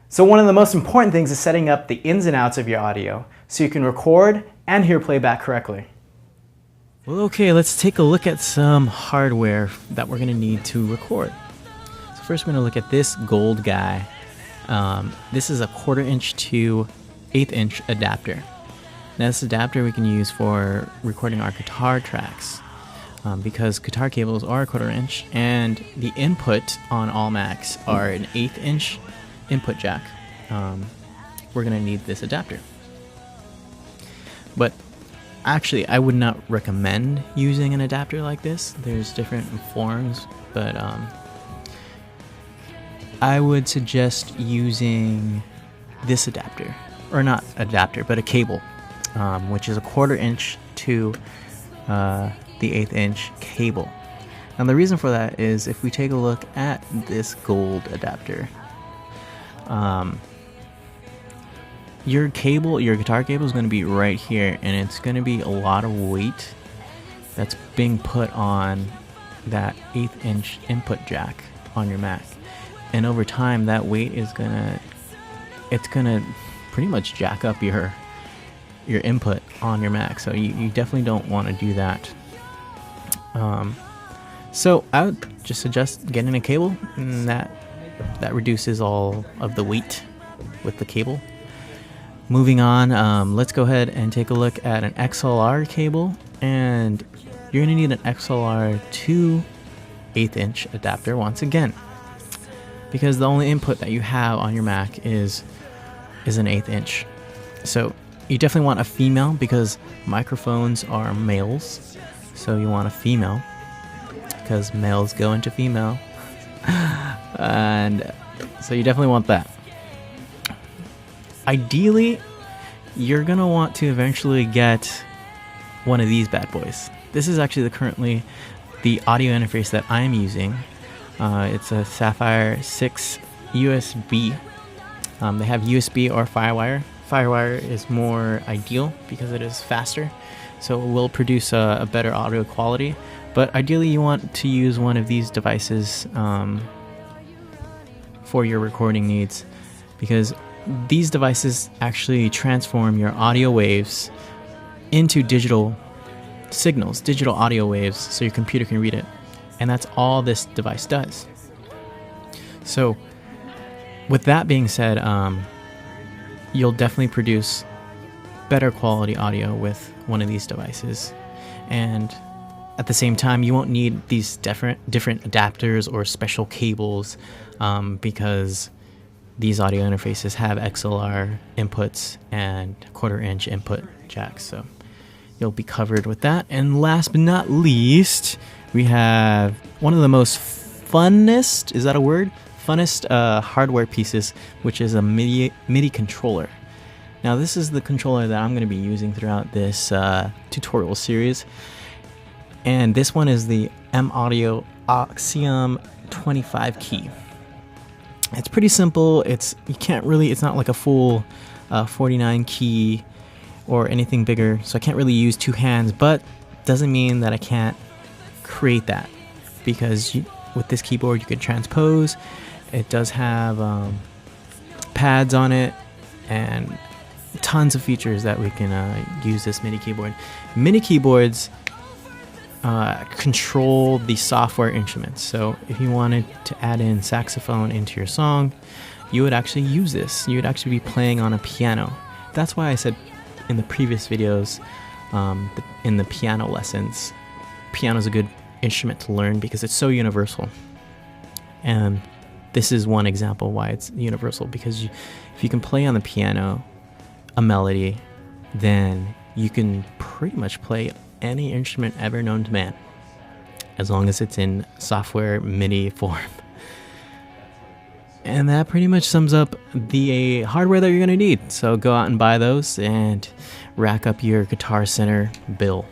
So one of the most important things is setting up the ins and outs of your audio so you can record and hear playback correctly. Well, okay, let's take a look at some hardware that we're going to need to record. So first we're going to look at this gold guy. This is a 1/4 inch to 1/8 inch adapter. Now this adapter we can use for recording our guitar tracks because guitar cables are a 1/4 inch and the input on all Macs are an 1/8 inch input jack. We're going to need this adapter. But actually, I would not recommend using an adapter like this. There's different forms, but I would suggest using this adapter, or not adapter, but a cable, which is a 1/4 inch to the 1/8 inch cable. And the reason for that is if we take a look at this gold adapter, your guitar cable is going to be right here, and it's going to be a lot of weight that's being put on that 1/8 inch input jack on your Mac. And over time, that weight is gonna pretty much jack up your input on your Mac. So you definitely don't want to do that. So I would just suggest getting a cable, and that reduces all of the weight with the cable. Moving on, let's go ahead and take a look at an XLR cable, and you're going to need an XLR to 1/8 inch adapter once again, because the only input that you have on your Mac is an 1/8 inch. So you definitely want a female because microphones are males, so you want a female because males go into female. And so you definitely want that. Ideally, you're gonna want to eventually get one of these bad boys. This is actually currently the audio interface that I'm using. It's a Sapphire 6 USB. They have USB or Firewire. Firewire is more ideal because it is faster, so it will produce a better audio quality. But ideally, you want to use one of these devices for your recording needs, because these devices actually transform your audio waves into digital signals, digital audio waves, so your computer can read it. And that's all this device does. So with that being said, you'll definitely produce better quality audio with one of these devices. And at the same time, you won't need these different adapters or special cables because these audio interfaces have XLR inputs and 1/4 inch input jacks. So you'll be covered with that. And last but not least, we have one of the most funnest, is that a word? Funnest hardware pieces, which is a MIDI controller. Now this is the controller that I'm going to be using throughout this tutorial series. And this one is the M-Audio Axiom 25 key. It's pretty simple. It's not like a full 49 key or anything bigger, so I can't really use two hands, but doesn't mean that I can't create that, because with this keyboard you can transpose. It does have pads on it and tons of features that we can use this MIDI keyboard. MIDI keyboards control the software instruments. So if you wanted to add in saxophone into your song, you would actually use this. You would actually be playing on a piano. That's why I said in the previous videos, in the piano lessons, piano is a good instrument to learn because it's so universal. And this is one example why it's universal, because if you can play on the piano a melody, then you can pretty much play any instrument ever known to man, as long as it's in software MIDI form. And that pretty much sums up the hardware that you're going to need. So go out and buy those and rack up your Guitar Center bill.